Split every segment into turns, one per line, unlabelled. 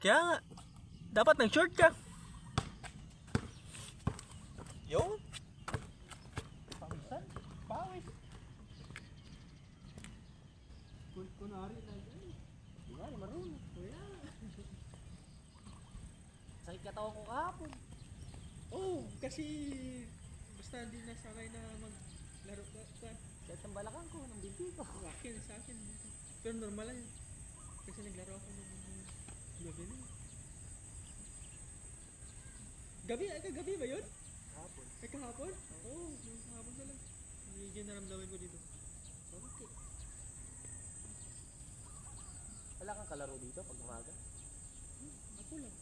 Kaya nga, dapat nag-short ka. Yun. Pawisan, pawis.
Kunwari lang.
Di nga, marunong.
Kuya.
Sakit katawan ko kahapon.
Oh, kasi basta hindi na sanay na maglaro ka.
Sakit ang balakang ko, ng binti ko.
Sa akin. Pero normal lang yun. Kasi naglaro ako nung gabi na. Gabi ba yun?
Kahapon.
Ay kahapon? Oo, yung kahapon na lang. Medyo naramdaman ko dito.
Okay. Wala kang kalaro dito pag umaga?
Ako lang.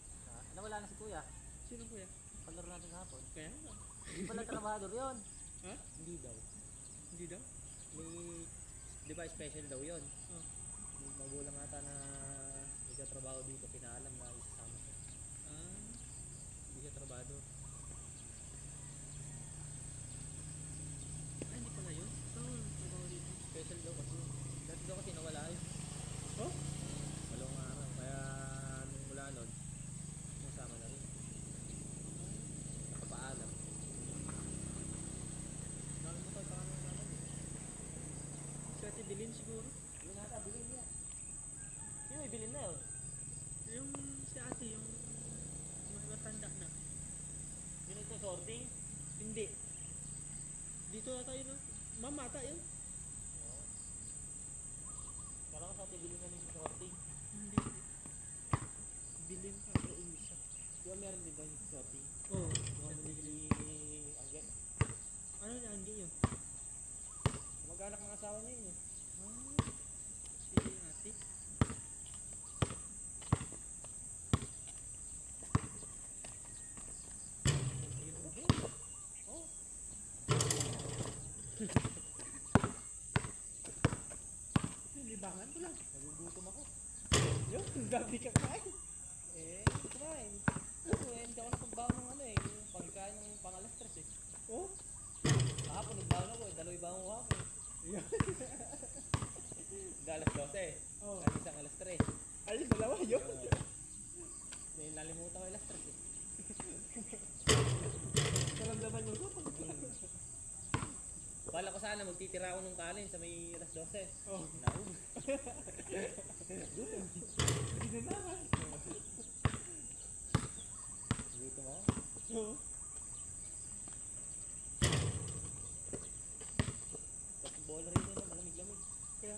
Nawala na si kuya.
Sino kuya?
Kalaro natin kahapon.
Kaya nga.
Hindi pala trabahador yun.
Ha?
Hindi daw.
Hindi daw?
May, di ba special daw yun?
Oh.
May magulang ata na nagtatrabaho dito, pinaalam na isasama siya.
Ah.
Hindi siya trabahador.
Ay, hindi pala yun. Oo, trabaho dito.
Special daw kasi. Dati daw kasi nawala yun.
Oh?
Walong araw. Kaya nung mula nun, nasama na rin. Nakapaalam. Dami mo tayo parang naman.
Si Ate Bilin siguro.
Yun nata, bilhin niya. Sino may bilhin na yun?
Yung si ate, yung matanda na.
Yun ito sorting?
Hindi. Dito ata yun, no? Mama ata yun.
Oo. Parang sa atin bilhin na rin sa sorting.
Hindi. Bilin pa, pero English siya.
Diba meron din ba yung sorting?
Oo.
Yung ano ni Angge?
Ano na, Angge yun?
Mag-anak ng asawa niya yun eh.
Ah, si ate.
Oh.
Libangan ko lang.
Nagugutom ako.
Yun, gabi ka kain.
Eh, kumain. Ako eh, hindi ako nakapagbaon ng ano eh. Yung pagkain ng pang-alas 3 eh.
Oh?
Kahapon nagbaon ako eh. Dalawa baon ko ako eh.
Yun.
Hindi alas 12 eh.
Oh.
At isang alas 3.
Alis, dalawa yun.
Dahil nalimutan ko alas 3 eh.
Naramdaman yung ko.
Bala ko sana magtitira ako ng kanin sa may alas 12.
Oh.
Naubos.
Hindi na naman.
Gutom ako.
Oo.
Tapos bola rin na malamig-lamig.
Kaya,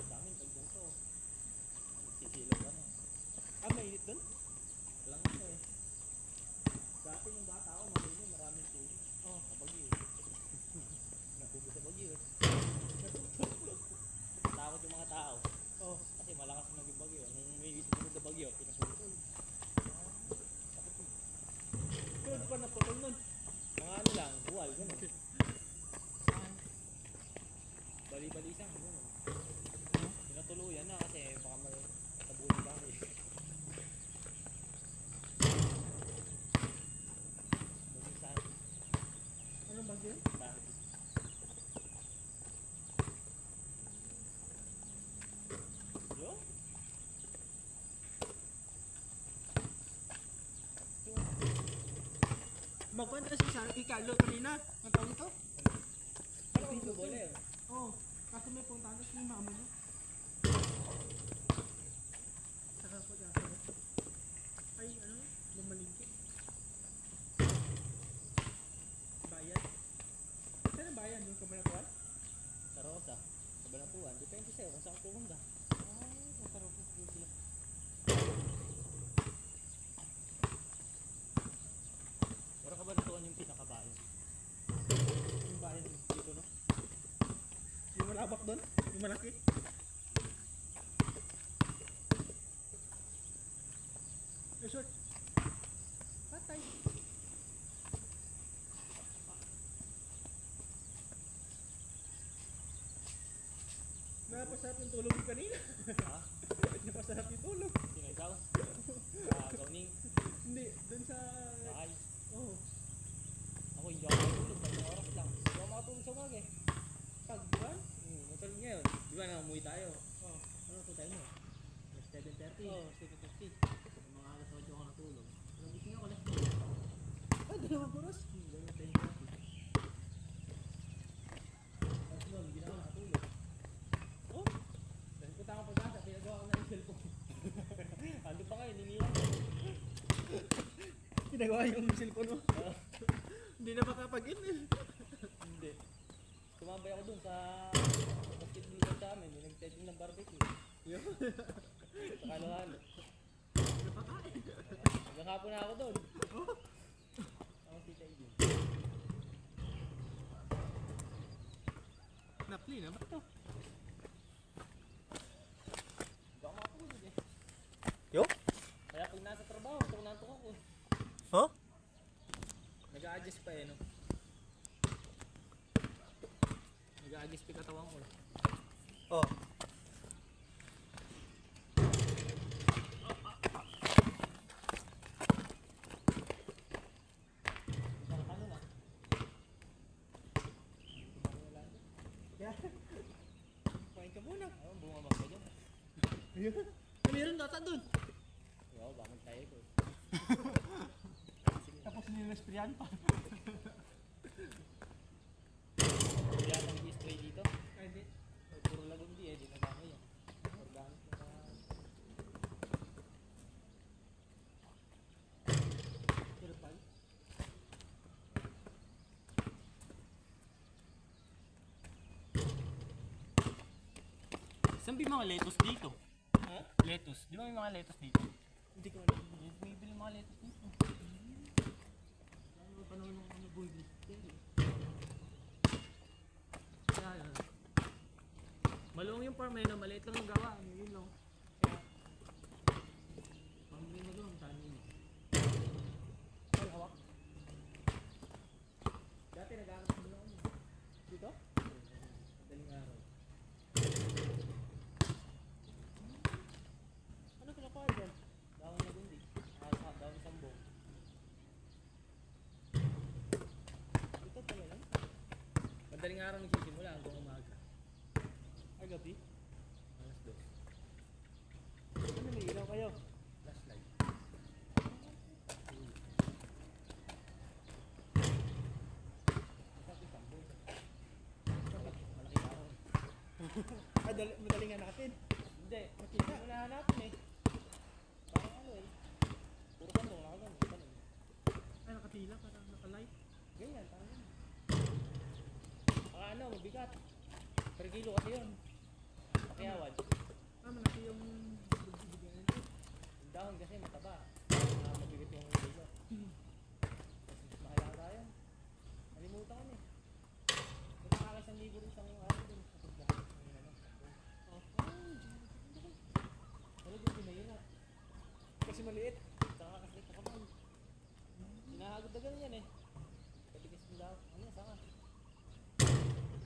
Dami pag ganito. Sisilaw ka na.
mainit doon?
Walang ano eh. Dati nung bata ako, malinis, maraming tubig.
Oh.
Kabagyo. Nakubo sa bagyo eh. Takot yung mga tao.
Oh.
Kasi malakas na yung bagyo. Nung may sumunod na bagyo, pinaputol. Takot eh.
Pero di pa naputol nun.
Mga ano lang, buwal, gano'n. Bali-balisan, gano'n. Pinatuluyan na kasi baka matabuhin ba ako eh. Balisan.
Anong bagyo yun?
Dahil. Yun?
Magkwento kasi sa Ikalo kanina. Ang tawag ito?
Ano kung bubole yun?
Oo. Kaso may puntahan kasi yung mama niya. Saka po dati. Ay, ano? Mamalingki. Bayan. Saan ang bayan? Doon ka malatuan?
Sa Rosa. Sa Balatuan. Depende sa'yo kung saan pumunta.
Ay, sa Rosas doon sila.
Pero Kabalatuan yung pinakabayan.
Yung bayan dito, no? Yung malabak doon? Yung malaki? Resort. Patay. Napasarap yung tulog ko kanina.
Ha?
Napasarap yung tulog.
Sino ikaw? Gawning.
Hindi, dun sa...
Bahay.
Oh,
Ako hindi ako matulog. 3 oras lang. Hindi ako makatulog sa umaga eh.
pagbuwan?
Matulog ngayon. Di ba nangamuhi tayo?
Oh,
Ano ito tayo mo? Alas 7:30. Oo, 7:50. Mga alas 8 ako natulog. Nagising ako alas
Ay, dalawang oras.
Ganun tayo natin. Tapos doon, hindi na ako nakatulog.
Oh,
Dahil punta ako pag-asa, pinagawa ko na yung cellphone. Ando pa kayo, niniwan ko.
ginagawa yung cellphone mo. Hindi na makapag-in.
Hindi. Tumambay ako dun sa basketball court sa amin. Yung nag-setting ng barbecue.
Yun.
Sa Kalo-Halo.
Napakain.
Nagkakapo na ako dun. Ako si Taygin.
Napli na ba ito?
Hindi ako makatulog eh.
Yo?
Kaya pag nasa trabaho, ito nantok ako eh.
Huh?
Nag-a-adjust pa eh no. Nag-a-adjust pa yung katawan ko eh.
Oh.
Isang ano na.
Yeah. Kumain ka muna.
Ayun, bumabak ka dyan.
Ayun. Meron data dun.
Oo, bakit tayo ko eh.
Tapos nilaspriyan pa.
Hindi atang spray dito.
Ay, di.
Puro lagundi eh, di nagano yan. Organic na
Herbal.
Saan ba yung mga lettuce dito?
Ha?
Lettuce. Di ba may mga lettuce dito?
Hindi ko alam.
May bili mga lettuce dito. Ano pa naman ng ano boy Kaya, maluwang yung farm eh, no? Maliit lang ang gawa. Ano yun lang. Kaya, pang mo doon, saan yun?
Ay, hawak.
Dati nag-aaral ko lang ako.
Dito?
Madaling araw.
Ano pinakuha dyan?
Dahon na gundi. Dahon sambong.
Ito talaga.
Madaling araw nagsisimula hanggang umaga.
Ay, gabi.
Alas 2.
Ano, may ilaw kayo?
Flashlight. Sabi sambong. Malaki dahon.
Ay, madaling hanapin.
Hindi.
Makita.
Hindi mo nahanapin eh. Parang ano eh. Puro sambong lang ako ganun.
Ay, nakapila. Parang nakalight.
Ganyan, parang ganyan. Baka ano, mabigat. Per kilo kasi yun. Pakiyawan.
Ah, malaki yung bibigyan nito.
Yung dahon kasi mataba. Mabigat yung kilo. Kasi mahal tayo. Nalimutan ko na eh. Ito nakaka 1,000 rin sa mga araw dun. Sa pagdahon. Ayun ano.
Oh.
Ano doon pinahirap?
Kasi maliit.
Saka kasi kakamay. Hinahagod na ganun yan eh. Katigas yung dahon. Ano yan, saka?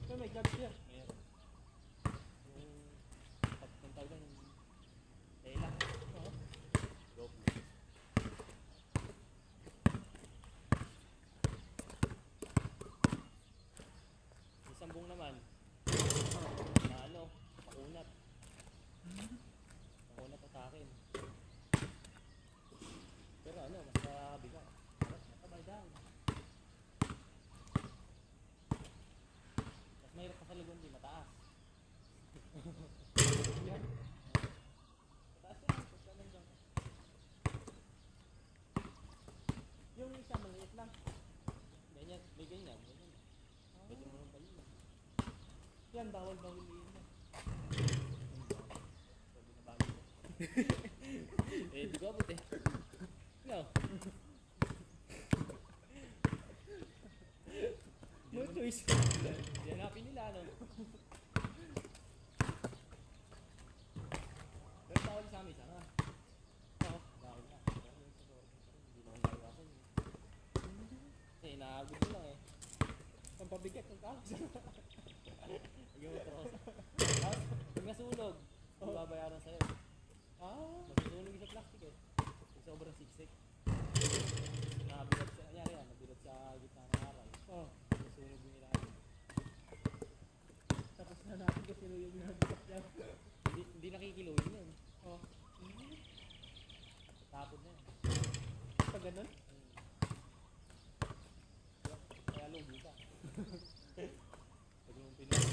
Pero may gloves here.
Meron. Yung pagpunta doon, tela.
Oo.
Doble. Yung sambong naman, na ano, pakunat. Pakunat at akin. Pero ano, mas mabigat. Mas matabay dahon. Mas mahirap pa sa lugon din, mataas.
Yan.
Mataas yan, pagka nandiyan ka.
Yung isa maliit lang.
Ganyan, may ganyan, ganyan. Pwede mo nang baliin.
Yan, bawal yun.
Sabi na bago ko. Eh, di ko abot eh. No.
No choice.
Hanapin nila, ano. Pero tawag sa amin, sana.
Oo.
Dahil na. Pero yung sa sorry, hindi naman naiwasan eh. Kasi inaagod mo lang eh.
Ang pabigat ng tao.
Hanggang matrosa. Tapos, pag nasunog, babayaran sa'yo.
Ah.
Masusunog yung sa plastic eh. Yung sobrang siksik. Nabilat sa, kanyari yan, nabilat sa gitna ng aral.
Oh.
Nasusunog yung ilalim.
Tapos na natin kasi yung ginagawa yan.
Hindi nakikiluhin yun.
Oh.
Tapon na yan.
Pag ganun.
Kaya lugi ka. Pag yung pinag...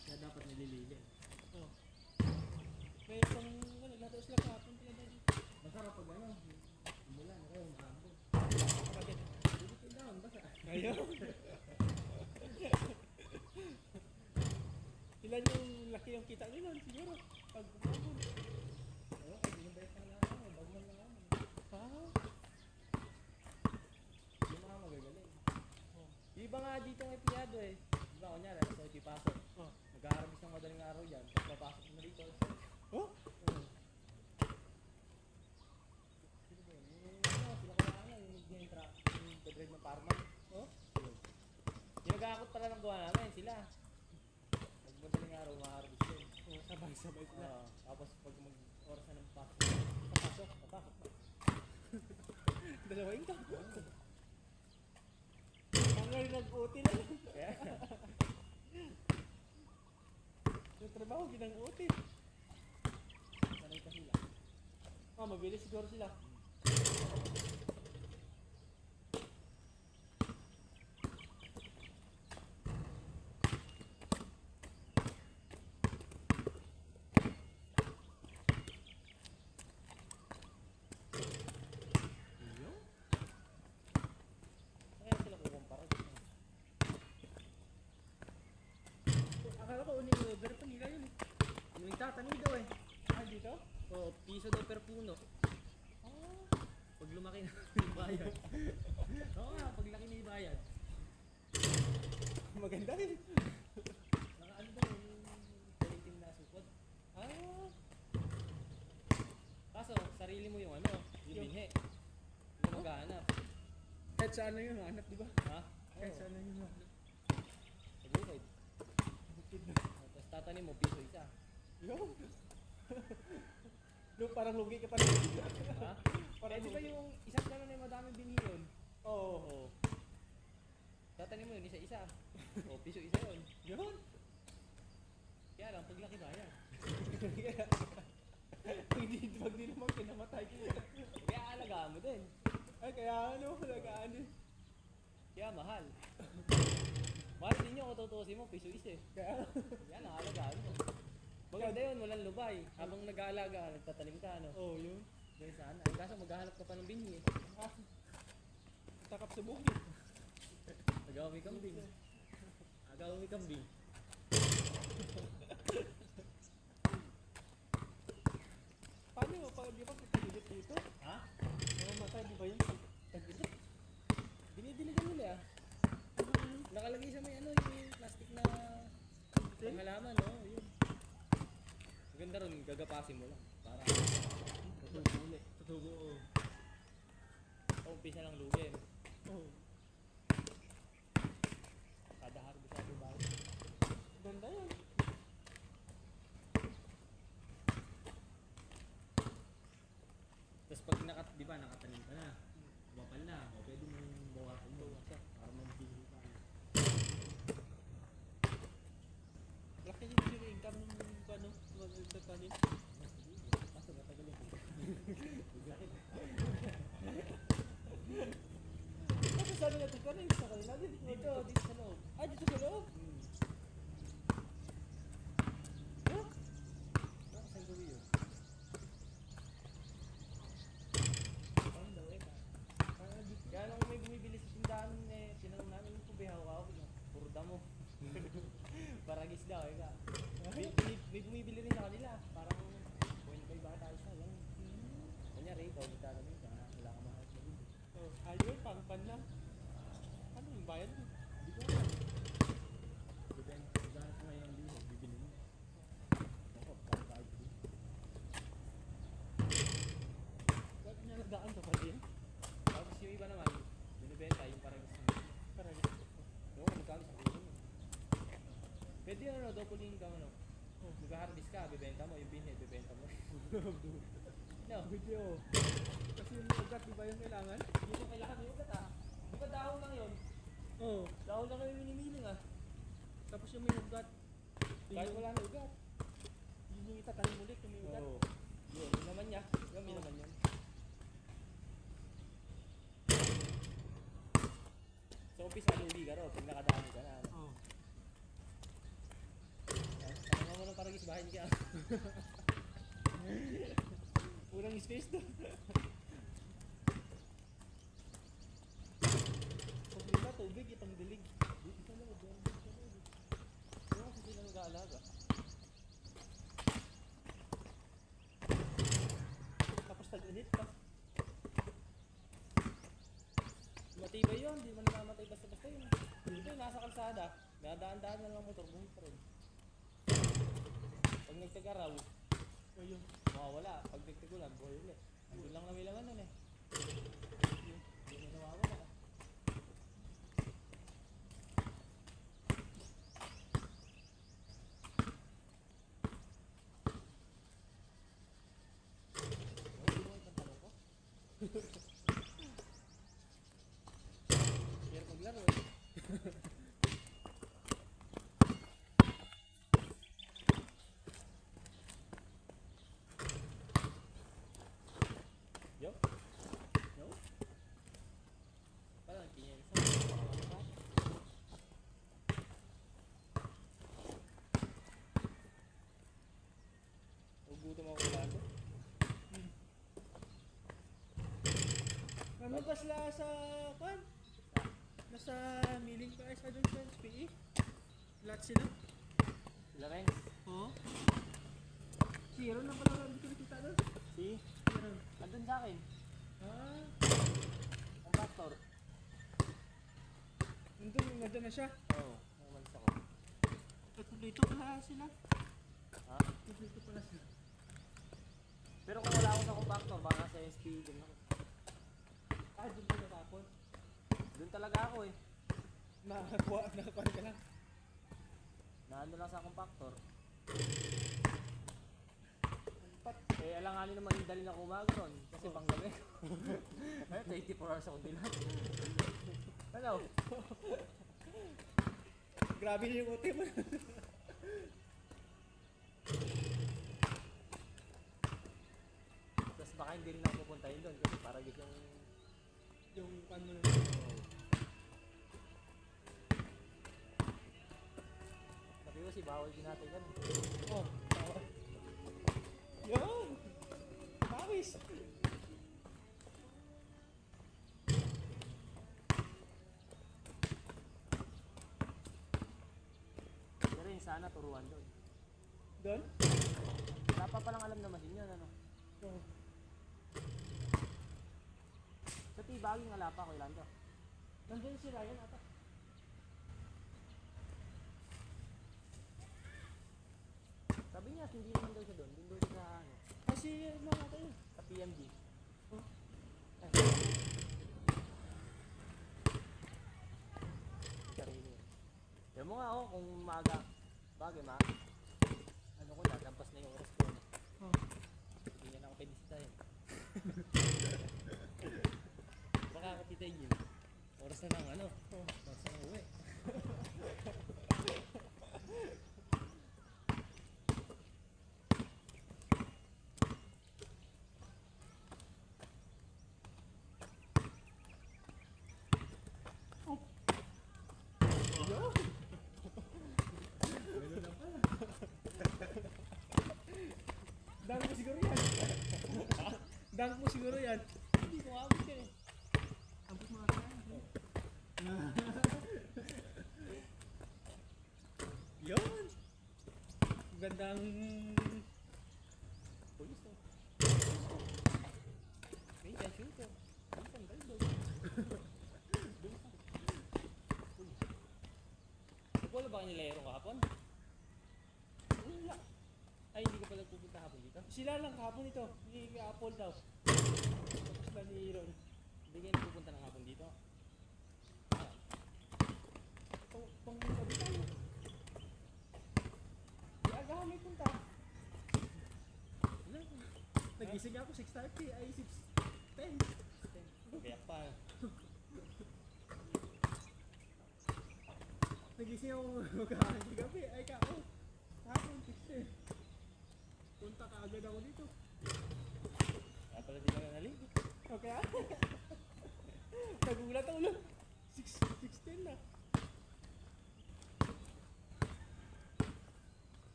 Kaya dapat nililili.
Oh. May isang, ano, lahat sila kapon pala dahil.
Masarap pag ano, umulan, o maambon.
Bakit?
Bibitin down, basta.
Ayun. Ilan yung laki yung kita nila siguro? Pag umabon.
Oo, binibay ka lang ako, bagman lang ako.
Ah.
Yung mga magagaling.
Oh.
Yung iba nga dito ng empleyado eh. Diba, kunyari, nasa ipipasok.
Oh.
Nag-aarabis ng madaling araw yan, tapos papasok mo rito.
Oh?
Sino ba yun? Yung sila kaya nga, yung nag-drive ng parma.
Oh?
Yung nag-aakot pala ng gawa namin, sila. Pag madaling araw, maharabis yun.
Oh, sabay-sabay sila.
Tapos pag mag-oras na ng pasok, papasok.
Dalawa yung tao. Hanggang nag-uti lang.
Kaya,
Yung trabaho, ginang-uti.
sanay ka sila.
Ah, mabilis siguro sila.
Iyo? Kaya sila kukumpara.
Akala ko uning order pa nila yun eh.
Yung nagtatanim daw eh.
Ah, dito?
Oo, piso daw per puno.
Ah.
Pag lumaki na yung bayad. Oo nga, pag laki na yung bayad.
Maganda rin.
Naka ano daw yung quality na supot.
Ah.
Kaso, sarili mo yung ano, yung
Yung-
binhi. Hindi ka maghahanap.
Kahit saan na yun, hanap di ba?
Ha?
Kahit
Oo.
saan na yun, hanap.
Pag-ukid. Tapos tatanim mo, piso isa.
Yun. Lu, parang lugi ka pa rin.
Ha?
Parang
Eh, di ba
lugi.
yung isang gano'n ay madaming binhi yun?
Oo.
Oo. Tatanim mo yun, isa-isa. O, piso isa yun.
Yun.
Kaya lang, paglaki bayan.
Wag din naman kinamatay ko.
Kaya alagaan mo din.
Ay, kaya ano, alagaan din.
Kaya mahal. Mahal din yun kung tutusin mo, piso isa eh.
Kaya,
Yan ang alagaan mo. Maganda yun, walang lubay. Habang nag-aalaga, nagtatanim ka, ano.
oh, yun.
Ganyan sana. Ang kaso maghahanap ka pa ng binhi eh.
Ah, takap sa bukid.
Agaw may kambing. Agaw may kambing.
Paano mo? Di ba pagkagilit dito?
Ha?
Namamatay, di ba yun? Pagkagilit.
Dinidiligan nila ah. Nakalagay sa may ano, yung plastic na panghalaman, no? Yun. Maganda ron, gagapasin mo lang. Para tutubo ulit. Tutubo, oh. O, umpisa ng lugin.
Oh,
Kada harbisado ba?
ganda yun.
Tapos pag di ba, nakatanim ka na. Bapal na. O, pwede mong bawasan mo. Para mabili ka.
Laki din yung income ng ano, magtatanim.
Kaso matagal yung
Kasi sabi natin ka rin sa kanila din.
dito sa loob.
Ah, dito sa loob? Huh?
Saan gawin yun? Parang daw eh.
Ah, dito.
Kaya nung may bumibili sa tindahan eh, tinanong namin yung kubihaw ka ako. Puro damo. Paragis daw eh ka. May bumibili rin sa kanila. Parang 0.5 ba tayo sa lang. Kanyari, ikaw magtatanim ka. Wala ka mahal sa bibili.
Oh, ayun, pang-pan lang. Ano yung bayad mo?
Hindi ko alam. Maghanap ko ngayon din. Bibili mo. Ako, parang kahit din.
Bakit niya nagdaan to pa din?
Tapos yung iba naman, binibenta yung paragis mo.
Parang
Oo, magkano sa kilo mo. Pwede yun, ano, double income, ano. Mag-harvest ka, bibenta mo, yung binhi, bibenta mo. No,
video. Kasi yung ugat, di ba yung kailangan?
hindi ko kailangan yung ugat ah. Di ba dahon lang yun?
Oo.
Dahon lang yung minimiling ah.
Tapos yung may ugat.
Kahit wala na ugat.
Yun yung itatanim ulit kung may ugat.
Oo. Yun naman niya. Yun naman yun. So, umpisa lugi ka ro. Pag nakadami ka na. Ano.
Oo.
Ano mo nang paragis bahay niya. Urang space doon.
Pag nila tubig, itong dilig.
Dito sa loob. Yung kasi sila nag-aalaga.
Tapos tag-init pa.
Matibay yun. Hindi man namamatay basta-basta yun. Dito nasa kalsada. Dadaan-daan na lang motor. Buhay pa rin. Pag nagtag-araw,
O yun.
mawawala. Pag nagtag-ulan, buhay ulit. Andun lang namin laman nun eh. Hindi na nawawala. Ano yung pantalon ko? Hirap maglaro eh. Yo. Yo. Parang kinyan sa Ugutom ako lalo.
Namabas la sa, kan? Nasa milling pa sa doon sa SPE. Lahat sila.
Sila rin.
Oo. Si Aaron na pala, hindi ko nakita doon.
Si?
Si Aaron.
Andun sa akin.
Ah,
Ang pastor.
nandun na siya.
Oo. Namalis ako.
Dito pala sila.
Ha?
Dito pala sila.
Pero kung wala ako sa compactor, baka sa SP din ako.
Ah, doon ko natapon.
Doon talaga ako eh.
Nakakuha ka lang.
Naano lang sa compactor.
Pat.
Eh, alanganin naman yung dali na umaga ron. Kasi panggabi. Ay, 24 hours akong dilat. Ano?
Grabe na yung uti mo.
Tapos baka hindi rin ako pupuntahin doon. Kasi para git
Yung ano na.
Sabi ko si bawal din natin yan.
Oh, tawag. Yun! Pawis!
Pero yun sana turuan doon.
Doon?
Wala pa palang alam naman din yun ano.
Oh.
Sa tibaging wala pa ko ilan to.
Nandun si Ryan ata.
Sabi niya hindi naman daw siya doon. Doon daw siya sa ano.
Kasi ano ata yun?
Sa PMG.
Oh.
Ay. Sarili. Yan mo nga ako kung maaga. Bagay ma. Ano ko na, lampas na yung oras ko.
Oh.
Hindi niya na ako pinisitahin. Baka ako titayin. Oras na lang ano.
Oh.
Oras na lang uwi.
Yun!
Ganun na pala.
Dami mo siguro yan. Dami mo siguro yan.
Hindi ko abot yan eh.
Abot mo ata yan. Yun! Gandang...
Pulis to. Minsan shooter. Minsan bulldog. Nagwala ba kanila yung kahapon?
Wala.
Ay, hindi ka pala pupunta hapon dito?
Sila lang kahapon ito. Ni Apple daw. Tapos na ni Ron.
Hindi kayo pupunta ng hapon dito? Ah,
Pang sabi tayo. Di agahan may punta.
wala.
Nagising ako 6:30 ay 6:10.
Kaya pa.
Nagising ako magkakaan gabi ay kao.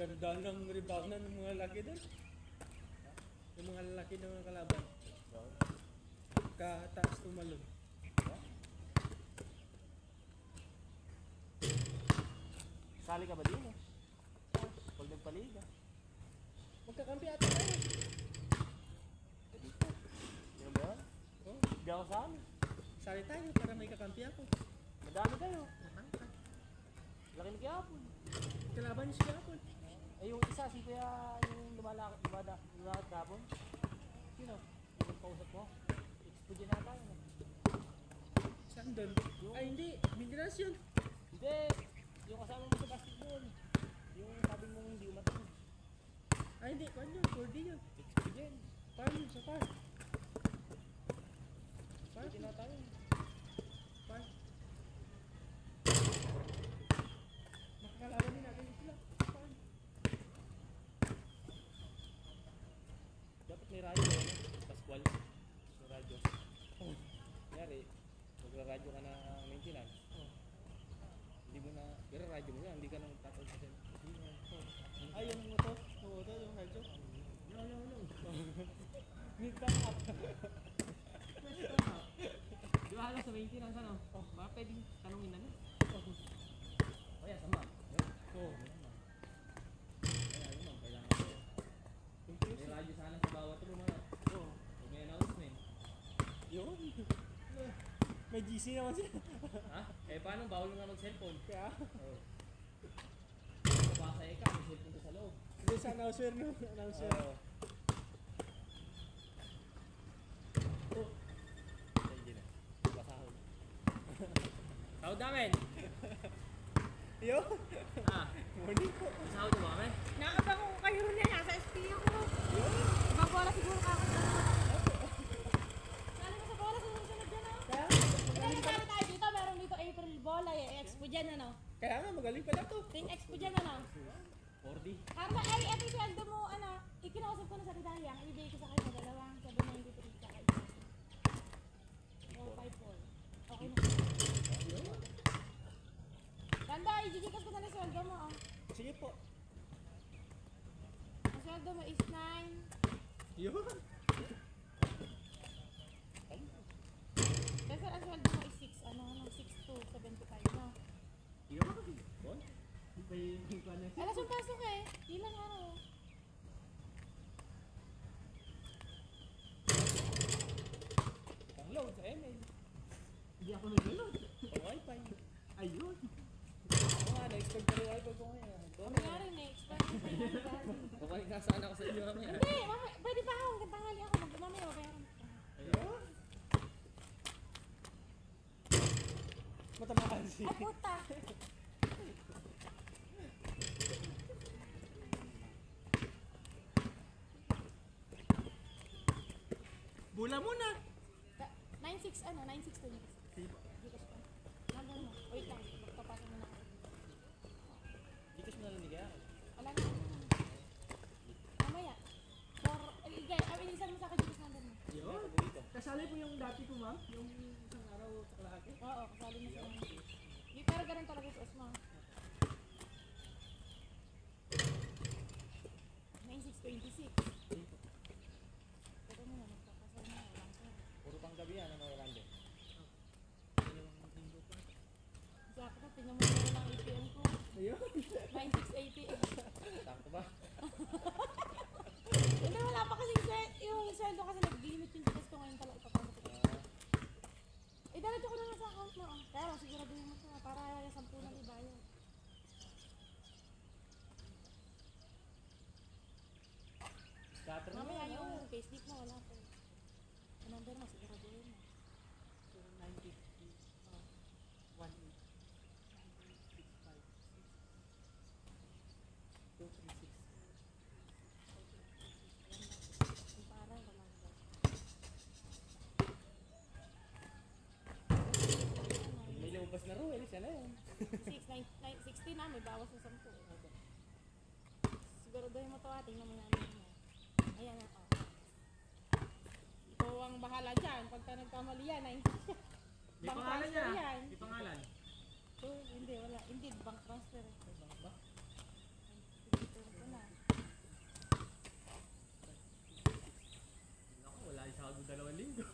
Ganda ng rebound ng mga lalaki doon. Yung mga lalaki ng mga kalaban. Kataas tumalon.
Sali ka ba din eh? Pag nagpaliga.
Magkakampi ata tayo.
Yun ba yun?
Oh,
Hindi ako sali.
sali tayo para may kakampi ako.
Madami kayo. Laki na kiyapon.
Kalaban niyo siya ako.
Eh yung isa, si Kuya, yung lumalakad kapon. Sino? Yung kausap mo? Expo na tayo. No?
Saan doon? Ay hindi, Mineras yun.
Hindi! Yung kasama mo sa basketball. Yung sabi mong hindi umatid.
Ay hindi, kwan yun, 4D yun.
Expo din.
Farm yun, sa farm. Farm,
Expo na tayo.
farm. Makakalaban din natin sila. Farm.
Dapat may radyo ano? Pascual. May radyo.
Oh.
Kanyari, magra-radyo ka na maintenance.
Oh.
Hindi mo na, pero radyo mo yan, hindi ka nang tatawag sa cell.
Ay, yung motor. Yung motor, yung radyo. No.
Need back up.
Let's go now.
Di ba halos sa maintenance ano?
Oh.
Baka pwedeng tanongin na niya.
Oh.
O yan, sama.
Oh.
Kaya naman, kailangan ko. May
Confusing.
radyo sana sa bawat room ano.
Oh.
Pag may announcement.
Yun. May GC naman siya.
Ha? Eh paano? Bawal nga mag-cellphone.
Kaya,
Oo. Mabasa ka, may cellphone ka sa loob.
hindi sa announcer no. Announcer.
Oo.
Oh.
Ay, hindi na. Basahon. Sahod namin!
Yun.
Ah,
Morning po.
sahod mo kami?
Nakabango ko kayo rin yan. Nasa SP ako. Ibang bola siguro ka ako. Sali mo sa bola sa sunod dyan, oh.
Kaya,
Kaya sali tayo dito. Meron dito April bola eh. Expo dyan, ano.
kaya nga, magaling pala to.
Ting Expo dyan, ano.
40.
Carla, ay, eto yung sweldo mo, ano. Ikinausap ko na sa Ridaya. Ibigay ko sa kayo na dalawang 793 sa kayo. 454. Okay na. Ganda, i-gigikas ko na ng sweldo mo, oh.
Sige po.
Ang sweldo mo is 9.
Yun.
Kasi ang sweldo mo is 6, ano, 6 to 75, no?
Yun? Bon? May pa na
Alas yung pasok eh. Ilang araw.
Pang load sa email. Hindi ako nag-load. Pang wifi. Ayun. Oo nga, na-expect ko rin wifi ko ngayon.
Ano nga rin eh. Explain ko sa inyo.
Babalik na sana ako sa inyo mamaya.
Hindi, pwede pa ako. Hanggang tanghali ako. Mamaya babayaran ko.
Yun. Matamaan si.
Ay puta.
Bula muna.
96 ano? 96 to
Sige po.
Gcash pa. Number mo. Wait lang. Magpapasa mo na ako.
Dito siya nalaligaya.
Wala na. Mamaya. Ilisan mo sa akin Gcash number mo.
Yun.
Dito.
Kasali po yung dati ko ma'am. Yung isang araw sa kalahati.
Oo, kasali mo sa mga. Hindi, pero ganun talaga sa Osmo. 9626. Pero mo na, magpapasa mo na. Walang pera.
Puro pang gabi yan, ano, Orlando?
Sakto na, tingnan mo na lang ATM ko.
Ayun.
9680.
Sakto ba?
Hindi, wala pa kasi yung sweldo kasi nag-limit yung tikas ko ngayon pala ipapasok ko. Diretso ko na lang sa account mo. Oh. Pero siguraduhin mo siya para 10 na ibayad.
Scatter na
Mamaya
yan,
yung
ah.
payslip mo, wala pa. Ang number mo, siguraduhin mo.
950. 18. 236.
Yung para, wala ka.
May lumabas na Ruel, siya na yun.
16 na, may bawas na 10. Siguraduhin mo to, tingnan mo namin mo. Ayan na, oh. Ikaw ang bahala dyan. Pagka nagkamali yan, ay
May pangalan niya.
yan.
May pangalan.
Oh, hindi, wala. Indeed, bank transfer.
Bank ba?
Sahod 2 linggo.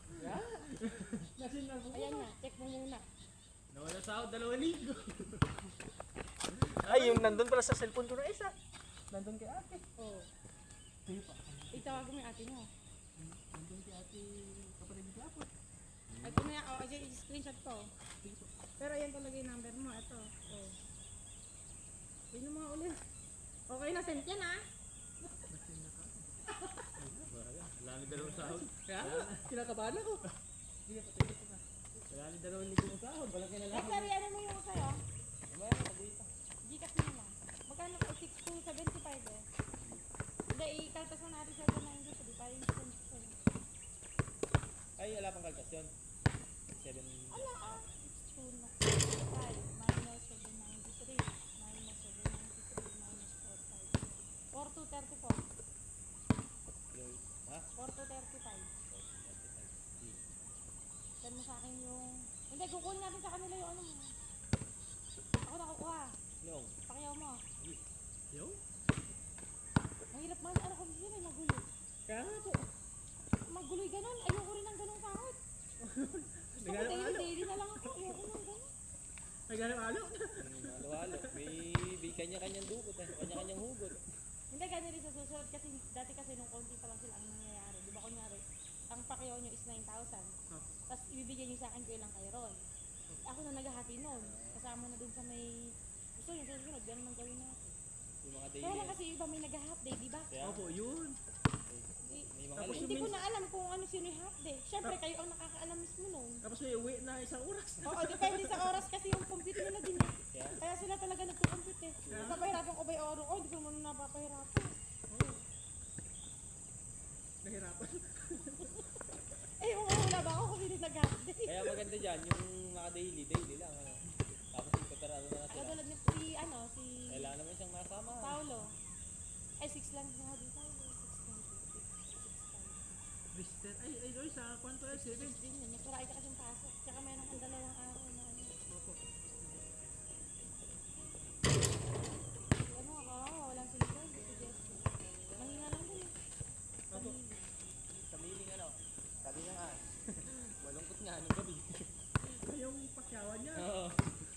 Nasin na po.
Ayan na, check mo muna.
Nawala sahod 2 linggo.
Ay, yung nandun pala sa cellphone ko na isa.
Nandun kay ate.
Oo.
Sige pa.
Itawag mo yung ate mo.
Nandun kay ate kapatid ni Apo.
Ay, kumaya, screenshot ko. Pero ayan talaga yung number mo. Ito. Oh. Yun yung mga ulit. Okay na, send yan ha.
Wala ni 2 sahod.
Kaya, kinakabahan ako.
Sige, patay ko na. Wala ni 2 linggo ng sahod. Walang kinalaman.
Dexter, ano mo yung sa'yo?
Mamaya na, pag-uwi pa.
Gcash mo lang. Magkano ka? 6,275 eh. Hindi, ikaltas na natin sa 9 dito. Di pa yung send ko.
Ay, wala pang kaltas yun. 7.
Ala ah. 6,275 minus 793 minus 793 minus 45. 4,234.
Ha?
4,235. Send mo sa akin yung... Hindi, kukunin natin sa kanila yung ano mo. Ako nakukuha.
No.
Pakiyaw mo.
Yo?
Mahirap man. Ano kasi sila, magulo.
Kaya nga po.
Maguloy ganun. Ayoko rin ng ganung sahod. Gusto ko daily na lang ako. Ayoko ng ganun.
Ay, ganun alo.
Halo-halo. May kanya-kanyang dukot eh. Kanya-kanyang hugot.
Hindi, ganyan rin sa susunod. Kasi dati kasi nung konti pa lang sila ang nangyayari. Di ba kunyari, ang pakiyaw nyo is 9,000. Tapos ibibigyan nyo sa akin ko ilang kayo ron. Ako na naghahati nun. Kasama na dun sa may... Gusto nyo sa susunod, ganun ang gawin natin.
Yung mga
Kaya lang
daily.
kasi iba may nag-half day, di ba?
Kaya,
Opo, yun.
may mga
Tapos
late.
Hindi ko na alam kung ano sino yung half day. Siyempre, kayo ang nakakaalam mismo nun.
Tapos may uwi na 1 oras.
Oo, depende sa oras kasi yung compute nila din.
Kaya,
Kaya sila talaga nagko-compute eh. Napapahirapan ko ba yung oro? Oh, hindi ko naman napapahirapan.
Nahirapan.
Eh, wala ba ako kasi nag-half day?
kaya maganda dyan, yung mga daily lang. Ano. Tapos ipaparado na sila.
Katulad ni si
Kailangan naman siyang masama.
Paolo. Ay, 6 lang na di Paolo. 6
Mister, ay, Loy, sa kwanto ay 7.
din yun. Nagsurakay ka kasing pasok. Tsaka meron kang 2 araw na ano.
Opo.
Ano ako, walang silikon. Manginga lang din eh.
Opo.
Sa mailing ano, sabi niya nga, malungkot nga nung gabi.
Ay, yung pakyawan niya.
Oo.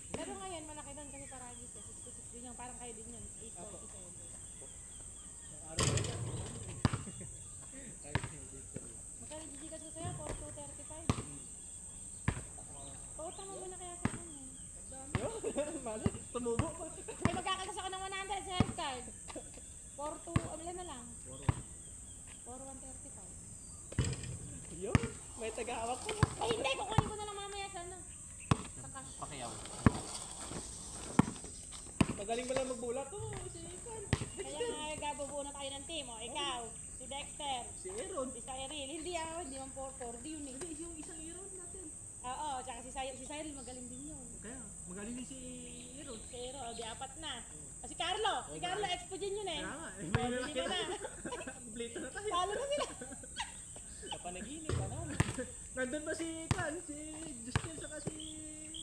Pero ngayon, malaki doon kasi paragis eh. 66 din yung parang kayo din yun. 847.
Ang araw na yan. Ay, hindi ko.
Magkano gigigas ko sa'yo? 4235. Pautang mo muna kaya sa akin eh.
Mali, tumubo pa.
Ay, magkakagas ako ng 100 sa health card. 42, ilan na lang? 4135.
Yun, may tagahawak ko.
Ay, hindi! Kukunin ko na lang mamaya sa ano. Sa cash.
Pakiyaw. Magaling ba lang magbulat? Oo, si Ikan.
Kaya nga, gabubuo na tayo ng team. O, ikaw, si Dexter,
Si Aaron.
si Cyril. Hindi hindi man 4-4 yun eh.
Hindi, yung isang Aaron natin.
Oo, tsaka si Cyril magaling din yun.
Kaya, magaling din si Aaron.
Zero, o di 4 na. O, si Carlo expo din yun eh.
Kaya nga, eh,
O,
may
bili mo na.
Blito na tayo.
Talo na sila.
Sa panaginip, ano?
Nandun ba si Kan? Si Justin saka si...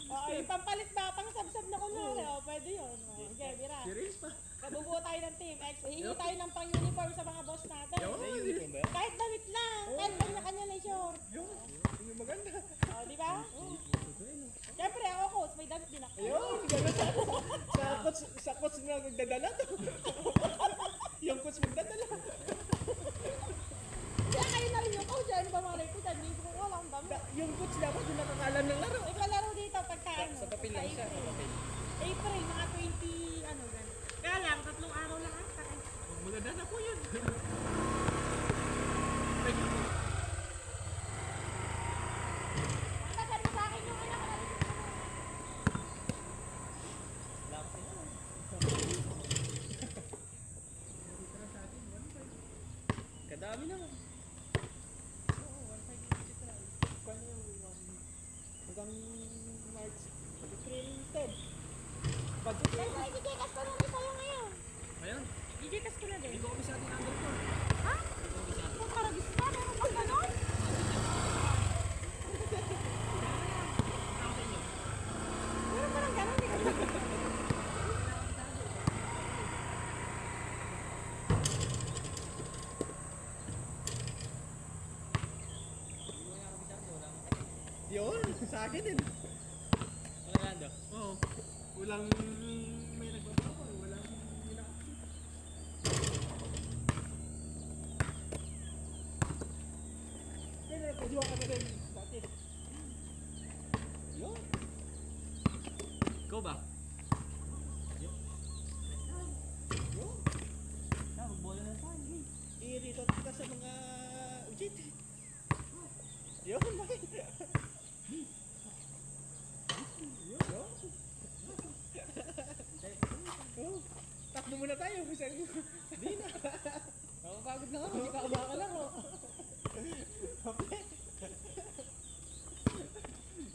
Oo, yung pampalit ba? Pang-sab-sab na kunwari. O, pwede yun. O, okay, bira.
Si Reyes pa.
Kabubuo tayo ng team expo. Hihingi tayo ng pang-uniform sa mga boss natin.
May uniform ba yan?
Kahit damit lang. Kahit kanya-kanya na short.
Yung maganda.
O, di ba? Siyempre, ako coach. May damit din ako.
Ayun, gano'n sa coach na magdadala to. Yung coach magdadala.
Kaya kayo na rin yung coach. Ano ba mga ko dyan? Hindi ko wala akong damit.
Yung coach dapat yung nakakalan ng laro.
Naglalaro dito pagka ano.
Sa papel lang siya, sa papel.
April, mga 20, ano, gano'n. Kaya lang, 3 araw lang ata.
Maganda na po yun. Thank you po.
Nakasan mo sa akin yung anak ko.
Wala kasi na. Kadami naman. Oo, 1,550. Paano yung hanggang March 3 budget
Pero may gigikas ko na rin sa'yo ngayon.
Ayun,
Gigikas ko na din.
hindi ko kami sa ating underscore.
Ha? Kung karagis pa, meron bang ganon? Meron pa ng ganon, di ka
Yun, sa akin din.
Fernando.
Oo. Walang may nagbabawa, walang ina-action. Pero nagpaduwa ka na rin dati.
Yun. Ikaw ba? Yun. Yun. Magbola na tayo.
I-retot ka sa mga ujit. Yun, bakit? Yun. Oh, takbo muna tayo. Sabi mo.
Hindi na. Nakapagod na ako. Hindi ka kabaka lang oh.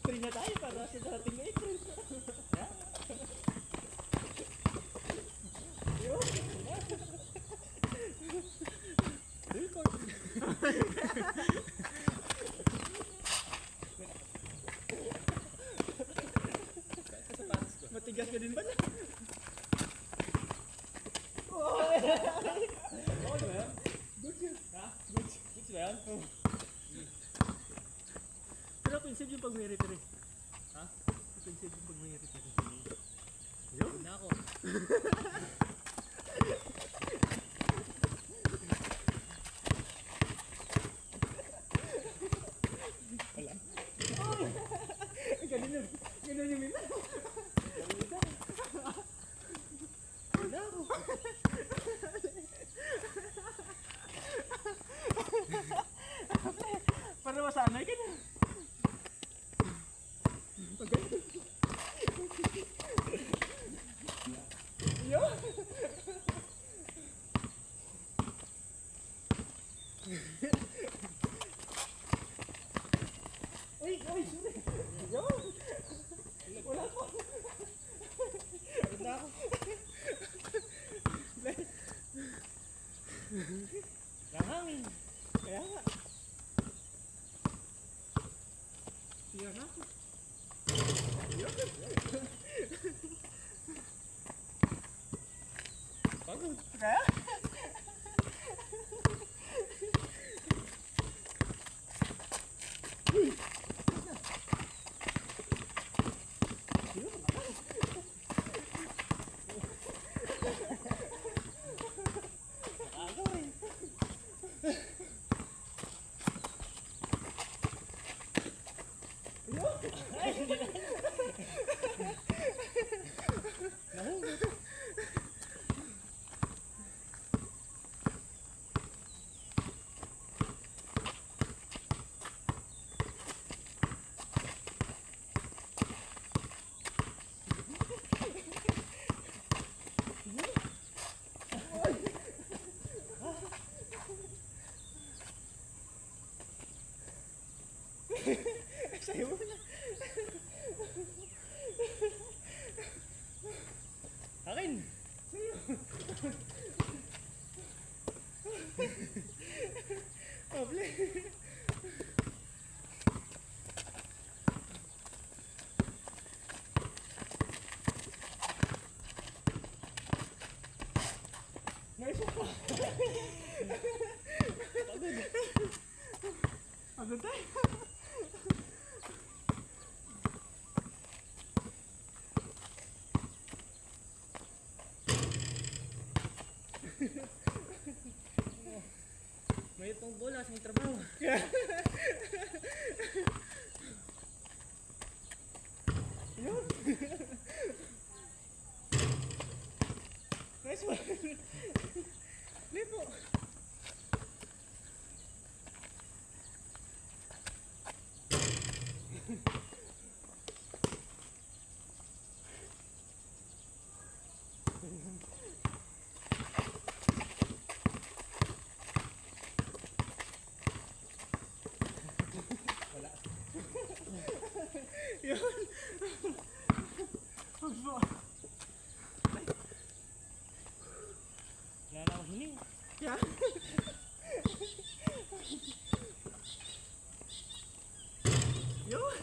Free na tayo para sa darating na April.
Yeah.
Yun.
Record. Sa sapatos ko.
Matigas ka din pala.
Okay ba yan?
Good yun.
Ha? Goods ba yan?
Pero offensive yung pag may referee.
Ha?
Offensive yung pag may referee.
Yun na ako.
Ganun yun. Ganun yung mima. Wala ako. Para masanay ka na. Pag ganun. Yun. Uy, uy, sorry. Yun. Wala po. Wala ako.
Yung hangin.
Kaya nga. Siya na ako.
Pagod.
Kaya?
Agaw eh. Ay, hindi na. Nahugot.
Sa'yo mo na.
Akin.
Pable. Nice pa. Pagod tayo.
May itong bola sa may trabaho.
Yun. Nice one. Lipo. Yun. Pagbo.
Wala na akong hiling.
Yeah. Yun.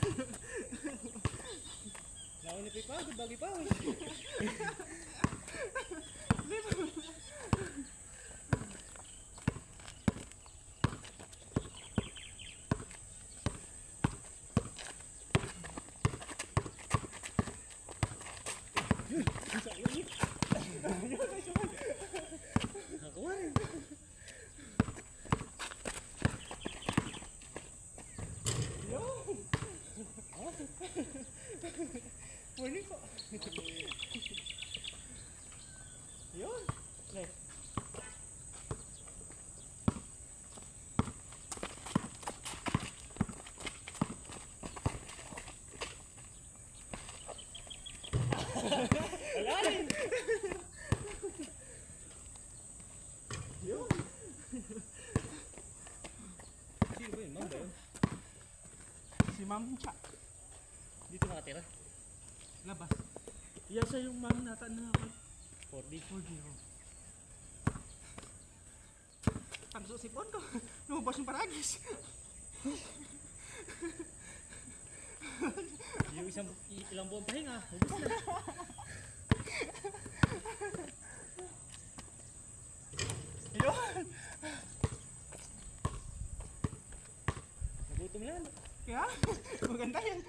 Wala akong napipagod, bagay pa eh.
Morning po. Yun.
Nice. Alalim!
Yun.
Sino ba yun? Ma'am ba yun?
Si Ma'am Cha.
Dito nakatira?
Labas. Yan siya yung Ma'am nata na
4D.
4-0. Tanso sipon ko. Lumabas yung paragis.
Yung ilang buwan pahinga. Hubos na.
Yun.
Nagutom lang.
Kaya, maganda yan.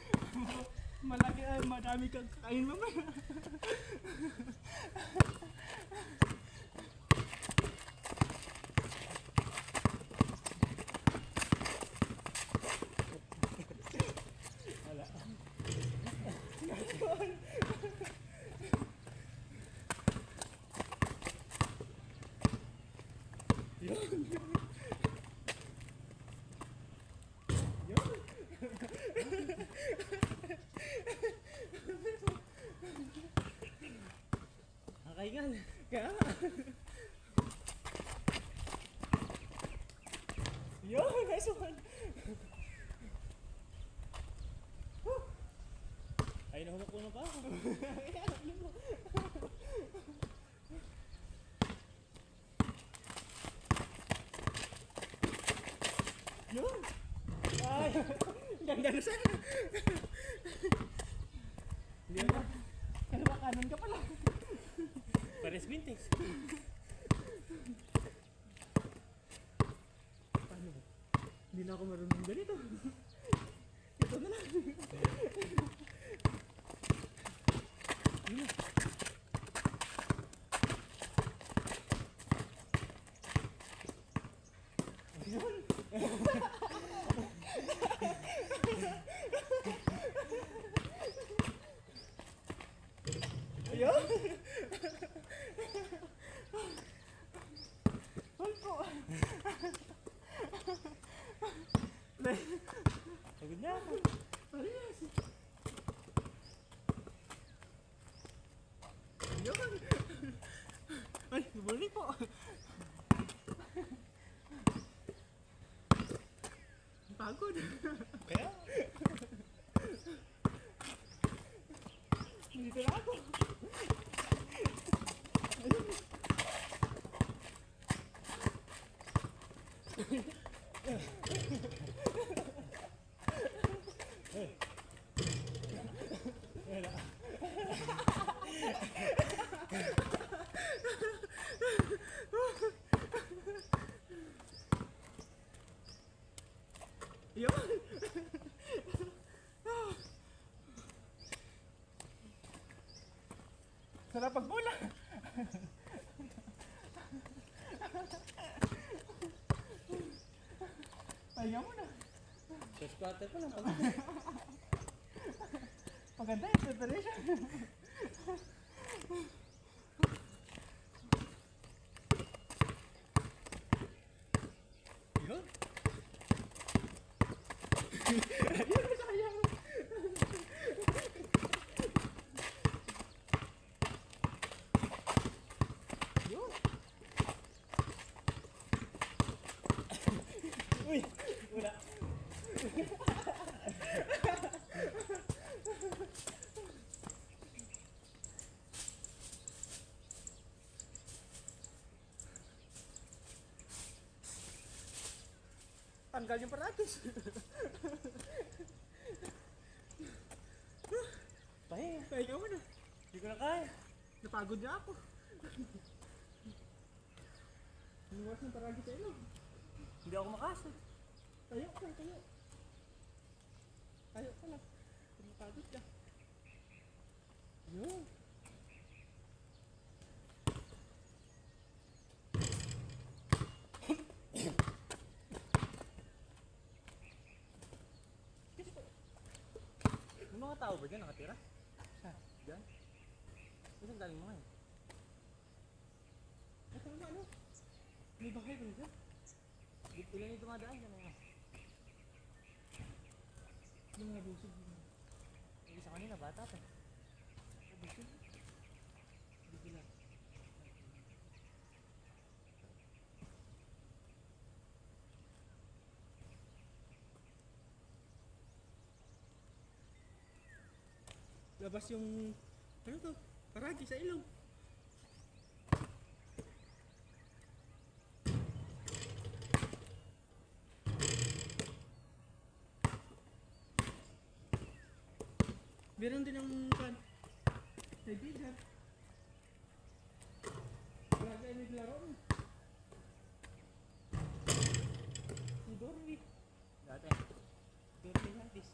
Malaki, madami kang kakain mamaya.
Wala.
Yun. Yun.
Nakahingal.
Kaya, yun, nice one.
Ay, nahumok na pa ako.
Yun. Ay, ganda na sana.
Hindi na.
Kaliwa kanan ka pala.
Pares vintage.
Paano ba? Hindi na ako marunong ganito. Ito na lang. Yun. Ayun. Hold po.
Pagod na ako.
Parehas. Ayun. Ay, good morning po. Pagod.
Kaya?
Dito na ako.
Wala.
Yun. Sarap pagbola. Pahinga mo na.
First quarter pa lang.
Maganda yung preparation.
Yun.
Yun, sayang. Yun.
Uy! Wala.
Tanggal yung paratis.
Pahinga.
Pahinga mo na.
Hindi ko na kaya.
Napagod na ako. Inuwas ng paratis sa ilong.
Hindi ako makasal.
Tayo ka lang, tayo. Tayo ka lang. Napagod ka. Yun.
May mga tao ba dyan nakatira?
Ha?
Diyan? Saan galing mo ngayon?
Ito na ano? May bahay ba dyan?
Ilan yung dumadaan dyan ngayon?
Yung mga busog.
Yung isa kanina, bata pa.
Busog. Hindi lang. Labas yung ano to? Paragi sa ilong. Meron din ang kan. Kaibigan. Paragi ay naglaro. Si Dormy.
Dati.
Dormy Hatis.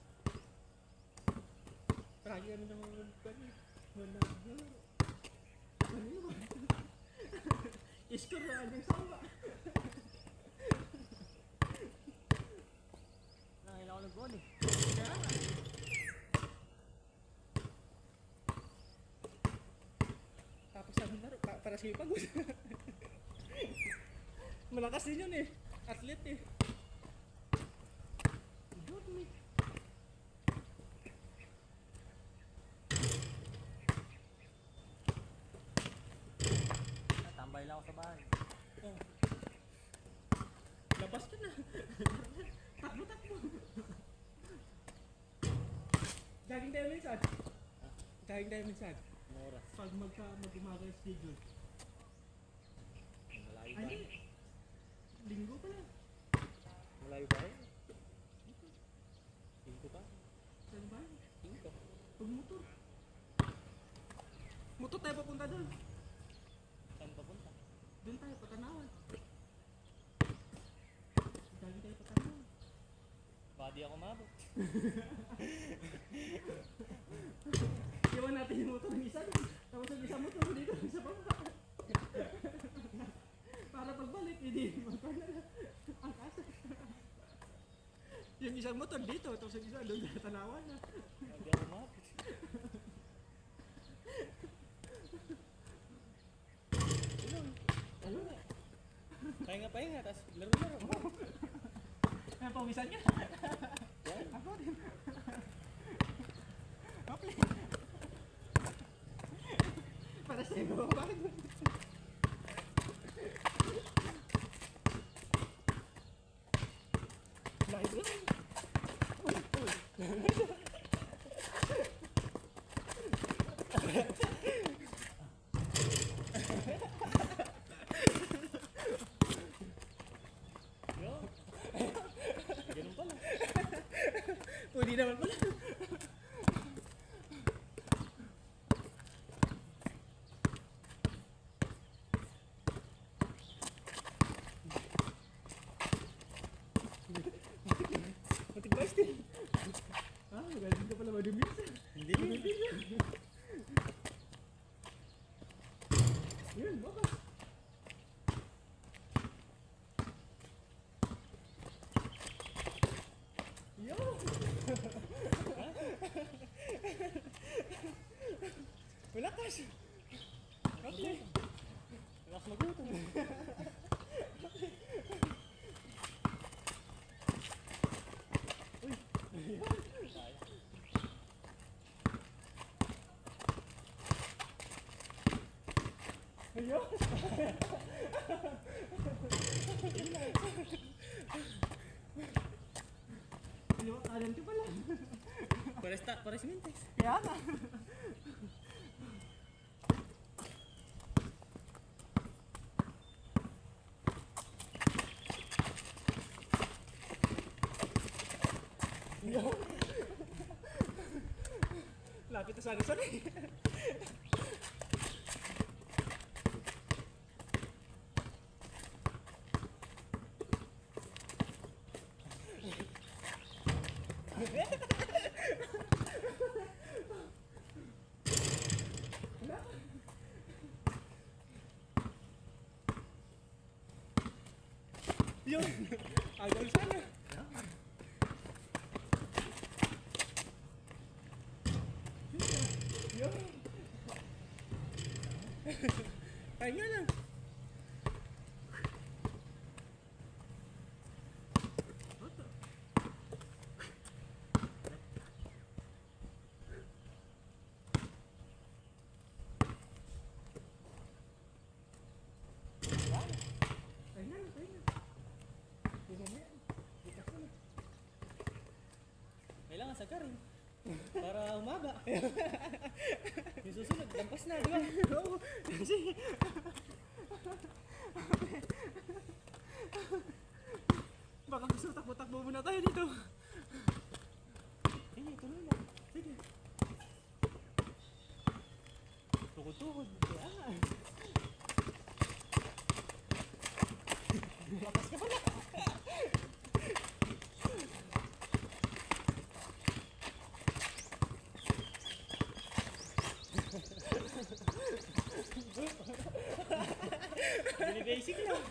Paragi ano naman yung kan. Naglaro. Ano yun? Iskor na yung samba.
Nangailan ako nag-goal eh.
Kaya nga. Tapos ano laro? Para sipag. Malakas din yun eh. Athlete eh. Dormy.
Tambay lang ako sa bahay.
Oh. Labas ka na. Takbo. Jogging tayo minsan. Jogging tayo minsan.
Anong oras?
Pag mag-umaga yung schedule.
Malayo ba?
Ay, linggo pa lang.
Malayo ba eh? 5 pa?
Saan ba?
5.
Pag motor. Motor tayo papunta doon.
Saan papunta?
Doon tayo, Patanawan. Jogging tayo Patanawan.
Badi ako mabot.
Iwan natin yung motor ng isa doon. Tapos yung isa motor dito, isa pa ba? Para pagbalik, hindi magpala ang kasa. Yung isang motor dito, tapos yung isa doon sa Tanawan na.
Badi ako mabot.
Ayun nga.
Pahinga, tapos laro-laro.
Ay, pawisan ka.
Yan.
Ako din. Maple. Para sa'yo, bakit? Live lang.
Yo. Ganun pala.
Pwede naman pala. Matik ba din? Ah, magaling ka pala madumi.
Hindi.
Yun, baka. Yo! Malakas! Okay.
Relax magutom.
Ayun! Ayun, alam ko pala.
Pares mintes.
Kaya nga. Ayun. Lapit na sana eh. Yun! Agol sana. Yun! Pahinga lang. Pahinga lang, pahinga. Tingnan mo yan. Bukas mo na.
Kailangan sa rin. Para umaba. Yung susunod, lampas na, di ba?
Oo. Sige. Baka gusto takbo-takbo muna tayo dito.
Sige, tuloy lang.
Sige.
Tukod-tukod.
Kaya nga.
Lapas ka pala. Bini-basic lang.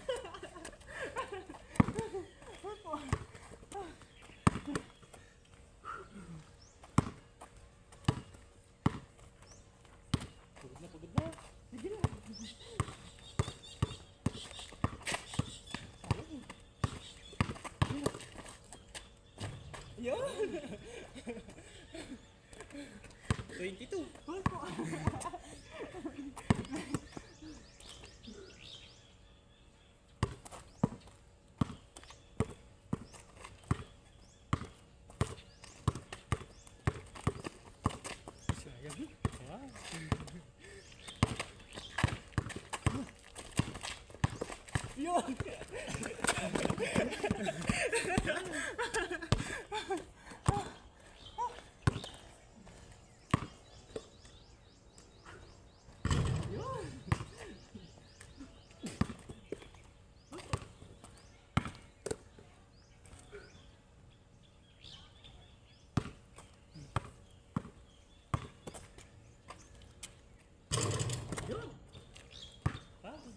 Pagod na, pagod na.
Sige na. Yun.
22.
Hold po.
Sayang. Wow.
Yun. Yun. Yun.
Pagod.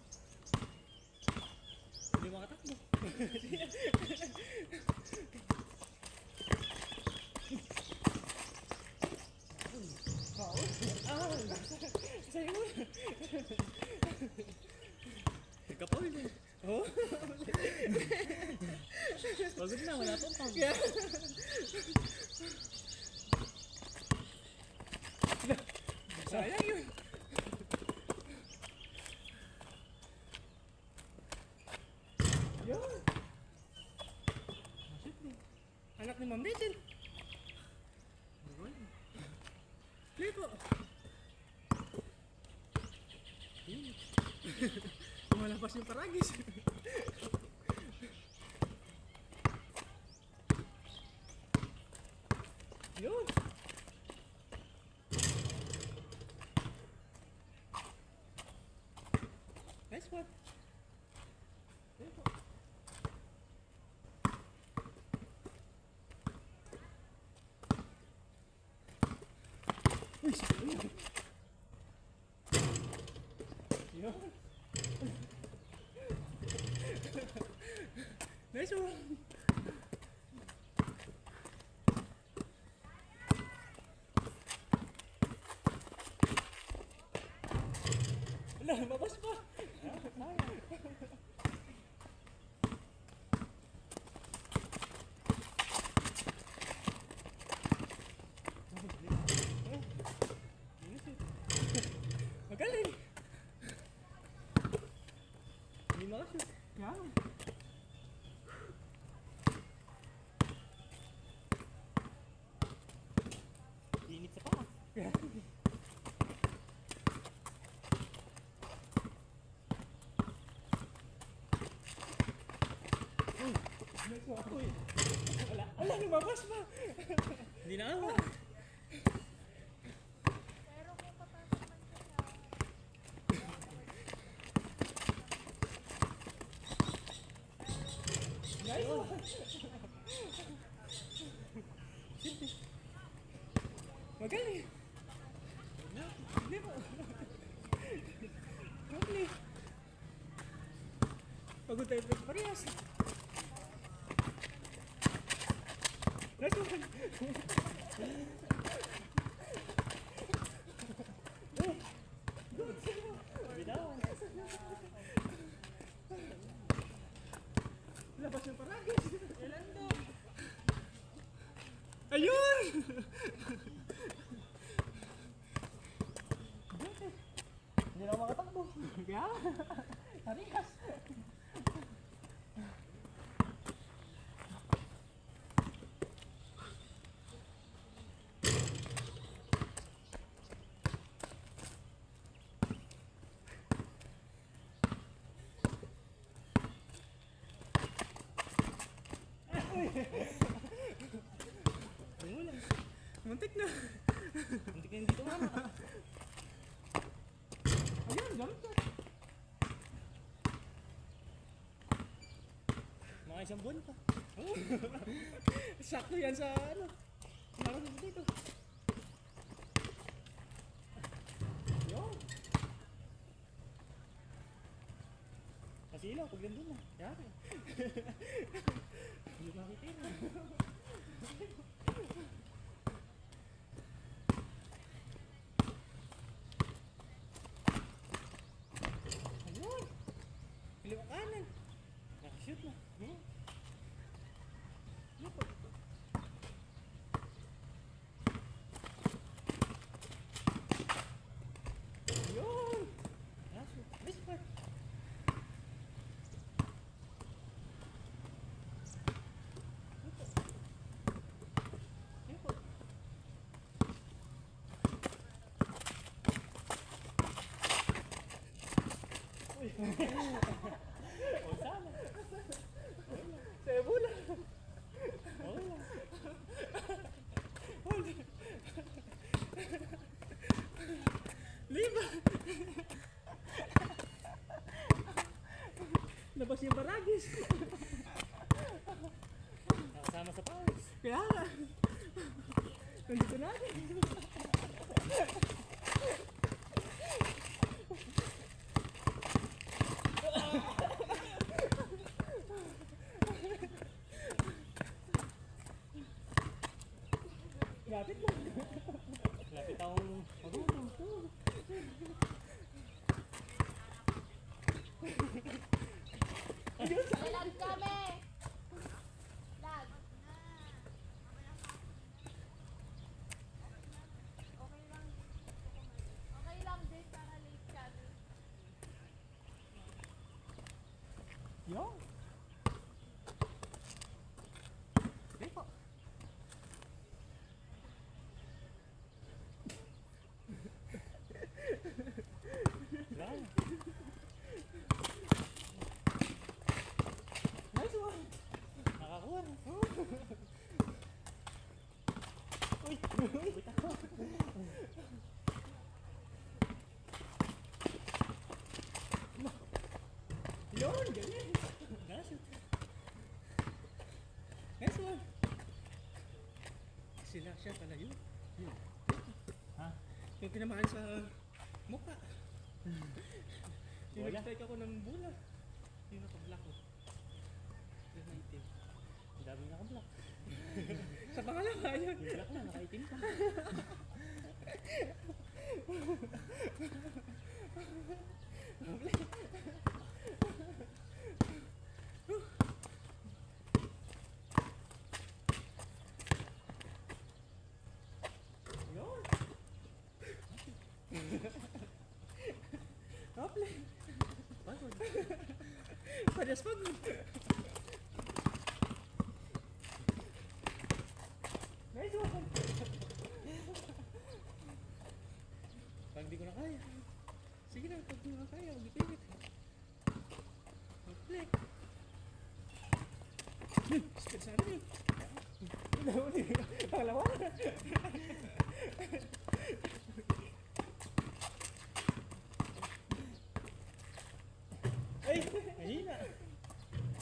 Hindi makatakbo.
Oo. Ah, sa'yo mo.
Nagkapol din.
Oo.
Pagod na, wala pang pang.
Kaya. Sayang yun. Yun. Anak ni Ma'am Rachel. Play po. Lumalabas yung paragis. Yun. Nice one. Play po. Uy, sige. Yun. Nice one. Wala, lumabas pa. Magaling.
Hindi makashoot.
Yan.
Init sa paa.
Nice one. Uy. Wala. Wala, lumabas pa.
Hindi na ako.
Pero kung papasok man siya,
Nice one. Magaling. Hindi po. Lovely. Pagod tayo parehas. Nice one.
Bini
Ayun!
Hindi na ako makatakbo.
Kaya?
Harikas.
Umulan. Muntik na.
Hindi ka hindi tumama.
Ayun, gamit ka.
Mga isang buwan pa.
Sakto yan sa ano. Nakasunod dito. Yun.
Kasi ilaw, pag nandun na.
Yari.
Hindi makitira.
Ayun. Kaliwa kanan.
Nakashoot na.
Yupo. Ayun.
Nakashoot.
Nice part. Yupo.
O sana.
Sa Ebola.
Oo lang.
Lima. Labas yung baragis.
Nakasama sa pawis.
Kaya nga. Nandito natin. Lapit mo.
Lapit akong magutom.
Lag kami! Lag. Okay lang din para late kami.
Yo. Lipo.
Wala.
Nice one.
Nakakuha na.
Uy. Yun, ganyan.
Nakashoot.
Nice one. Sila siya pala yun. Yun.
Ha?
Yung tinamaan sa mukha.
Wala.
Tinag-strike ako ng bola. Yung naka-black ko. Yung naitim.
Ang dami naka-block.
Sa pangalawa yun.
Yung black na, nakaitim pa.
Yun. Kaple.
Pagod.
Padas pagod. Nice one. Pag di ko na kaya. Sige na, pag di ko na kaya, huwag ipilit. Mag-flick. Speed sana yun. Nahuli. Pangalawa na.
Ay! Mahina!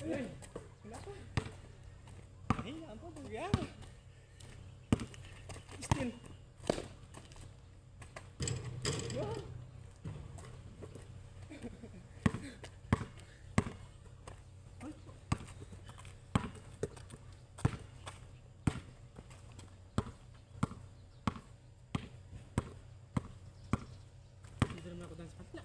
Ay, wala ko.
Mahina ang pabog.
Yeah. Still. Yun. Ay, dito naman ako dance patla.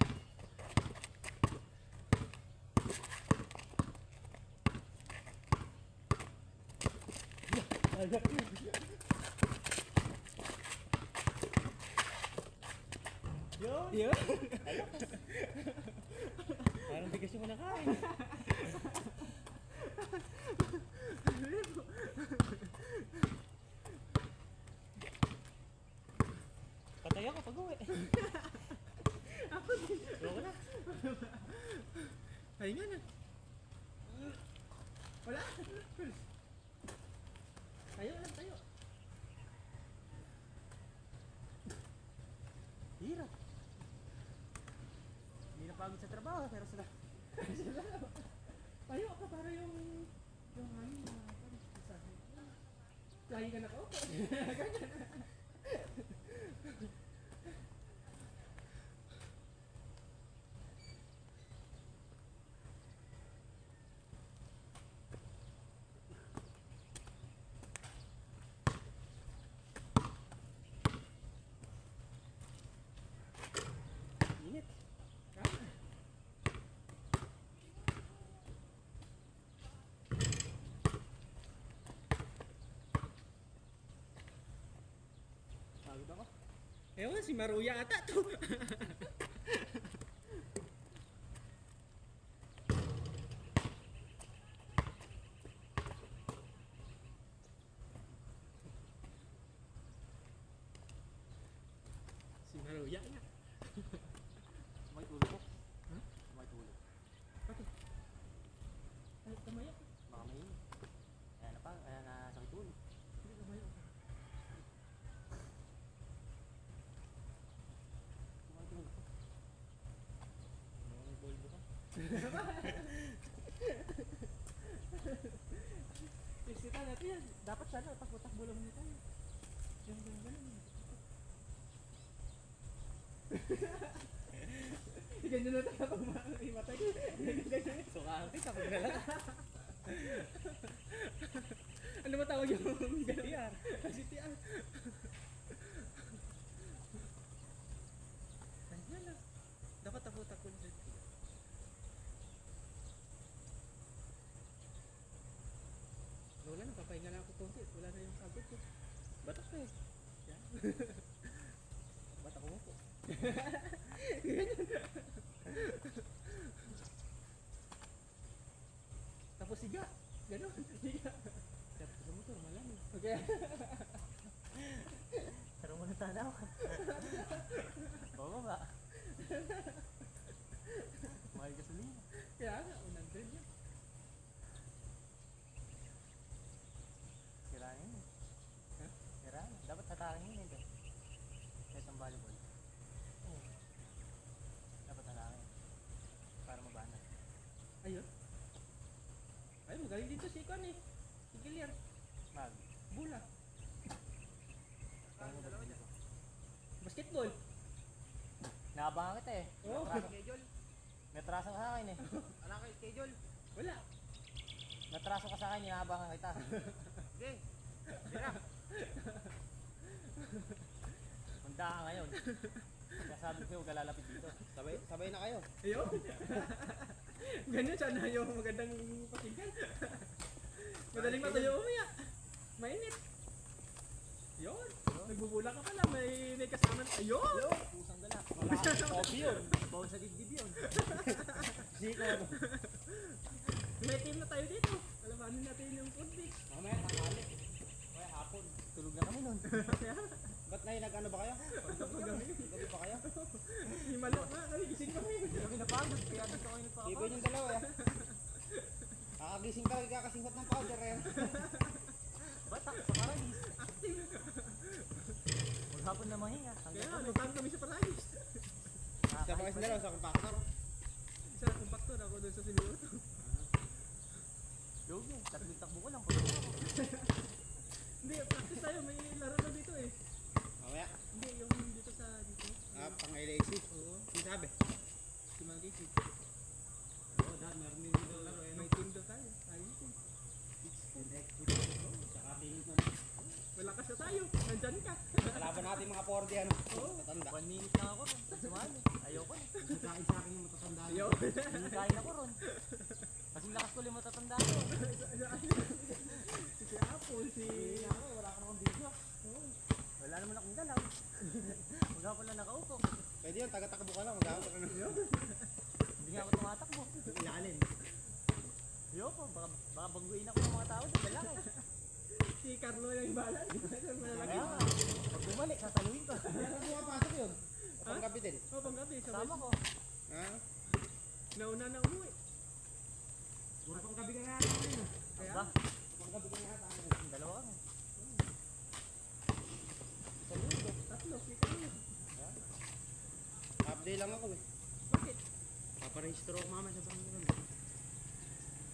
Agak. Yun.
Yun.
Parang bigas yung nakain. Patay ako pag uwi.
Ako din.
Ayoko na.
Ay nga na. Wala. Tayo lang, tayo.
Hirap. Hindi na pagod sa trabaho, pero sila.
Tayo ka para yung hangin na lagi ka nakaupo.
Init. Pagod ako.
Ewan, si Maruya ata to. Si Maruya nga.
May tulog ko.
Ha?
May tulog.
Bakit? Ay, tamayo.
Baka may init. Ayan na pa, ayan na sa tulog.
Hindi, tamayo.
May tulog ko. May bulbo ka.
Isita natin yan. Dapat sana, takbo-takbo lang muna tayo. Ganun. Ganyan na tayo pag matay. Ganyan.
So kaangkit ako na lang.
Ano ba tawag yung
CTR.
CTR? Ay, lang. Dapat takbo-takbo na tayo. Wala na, papahinga na ako konti. Wala na yung sagot ko.
Batak na eh.
Yan.
Batak mo po.
Tapos siga. Ganon. Siga.
Pero sa motor, malamig.
Okay.
Pero mo na tanaw. Oo ba? Mahal gasolina.
Kaya nga, 100 yan.
Sira na yun eh.
Ha?
Sira na. Dapat hatakin yun eh. Itong volleyball.
Oo.
Dapat hatakin. Para mabana.
Ayun. Ay, magaling dito si Ikon eh. Si Gilian.
Mag.
Bula.
Kaya mo ba bili ko?
Basketball.
Naabangan kita eh.
Oo.
May traso ka sa akin eh.
Wala kayo schedule? Wala.
Natraso ka sa akin, inaabangan kita.
Okay. Tira.
Handa ka ngayon. Kaya sabi ko, huwag ka lalapit dito.
Sabay na kayo.
Ayun. Ganyan sana yung magandang pakinggan. Madaling matayo umaya. Mainit. Yun. Nagbubula ka pala. May kasama. Ayun.
Yo, pusang dala. Obi yun. Bawal sa dibdib yun. Siko ano.
May team na tayo dito. Alabanin natin yung food beach.
Mamaya, tanghali. Kaya hapon.
Tulog na kami nun.
Kaya,
Ba't na nag-ano ba kayo?
pagkagabi.
Gabi pa kayo?
Himalo nga. Nagising kami.
Kami napagod, kaya dito kayo
Iba
nagpapagod.
yung dalawa eh. Kakagising ka, kakasingkot ng powder eh.
Batak sa paradis.
Active.
Huwag hapon na mahinga.
Kaya,
Hanggang kami.
lutan kami sa paradis.
Isa pa kasi dalawa sa compactor.
Isa na kumpaktor. Ako doon sa sinuto.
Yogi, takbo ko lang. Pagod ako.
Hindi, practice tayo. May laro na dito eh.
Mamaya.
Hindi, yung dito sa dito.
Pang LAC.
Oo.
Yung sabi.
Si Mang Casey.
Oo, dahil meron din dito laro eh.
May team daw tayo. Tayo team.
Tsaka tingin ko.
Malakas na tayo. Nandyan ka.
Kalaban natin mga 40 ano.
Oo.
Matanda.
1 minute lang ako ron. Sumali. Ayoko na.
Kain sa akin yung matatanda.
Yo.
Hindi kain ako ron. Kasing lakas ko lang matatanda ko.
Si Apple, si...
Wala ka namang video.
Oo.
Wala naman akong galaw. Huwag hapon lang nakaupo.
Pwede yun, taga-takbo ka lang, mag-aawak ka na.
Hindi nga ako tumatakbo.
Ilalim.
Ayoko, baka baguhin ako ng mga tao sa lalaki.
Si Carlo yung balan. Malalaki.
Kaya nga, pag bumalik, sasaluhin ko.
Kaya pumapasok yun. Panggabi din.
Oh, panggabi.
Sama ko.
Ha?
Nauna na umuwi.
Puro panggabi ka nga natin.
Kaya,
Ba?
Panggabi ka nga natin.
Dalawa kami.
tatlo. Si Carlo.
Half day lang ako eh.
Bakit?
Paparehistro ako mamaya sa Panginoon.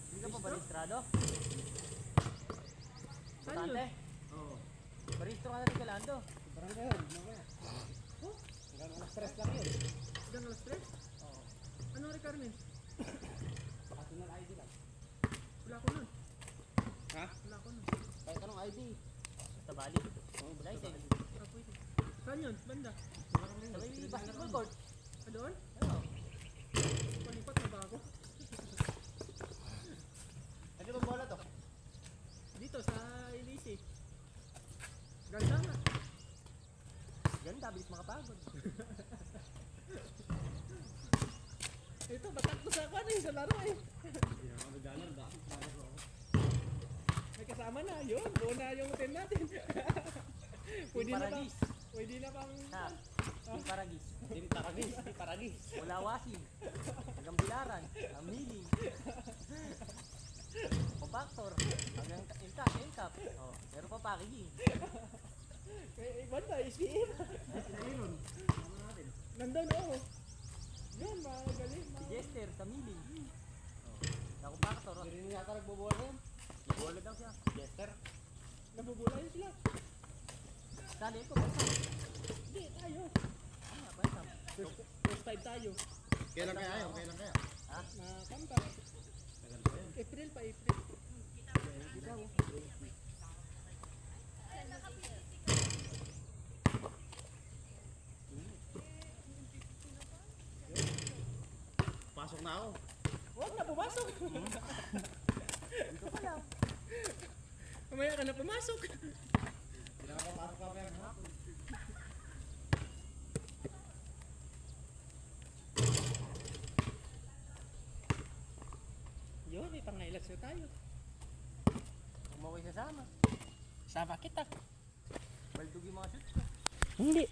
Hindi ka pa ba rehistrado?
Saan
Butante?
yun?
Oo.
Parehistro ka na rin kalando.
Parang ngayon, mamaya.
Oh,
Hanggang alas stress lang yun.
hanggang alas 3?
Oo.
Ano requirement?
National ID lang.
Wala ko nun.
Ha?
Wala ko nun.
Kahit anong ID.
Basta bali.
Oo, basta
License.
Ah, pwede. Saan yun? Banda?
Sa may basketball court.
Ah, doon?
Ano?
Palipat na ba ako?
Ano bang bola to?
Dito sa Ilisi. Ganda nga.
Ganda, bilis makapagod.
Ito, batak ko sa ako eh, sa laro eh.
Hindi na ako nagdalan. Bakit? Bakit ako?
May kasama na, yun. Buo na yung team natin. Pwede na pang,
Paragis.
pwede na pang,
Ha? Team Paragis.
Team Paragis. Team Paragis.
Wala wasin. Hanggang bilaran. Ang miling. Compactor. Hanggang encap. Oh, meron pa packaging.
banda, SPM.
Ayun. Ano natin?
Nandun, oo. Yun, magaling.
Si Jester sa miling. Oh, na compactor.
Hindi rin yata nagbobola yun.
Iwala daw siya.
Jester.
Nabubulay sila.
Sali ko, basta.
Hindi, tayo.
Ano nga, basta.
First time tayo.
Kailan kaya yun? Kailan kaya?
Ha?
Na kanta.
Tagal pa yun.
April pa, April.
Pasok na ako.
Huwag na pumasok.
Dito pa lang.
Mamaya ka na pumasok.
Hindi na ako pasok pa yan.
Yun, may pangailas na tayo.
Kung mo sasama.
Sama kita.
Baldog yung mga shoot ko.
Hindi.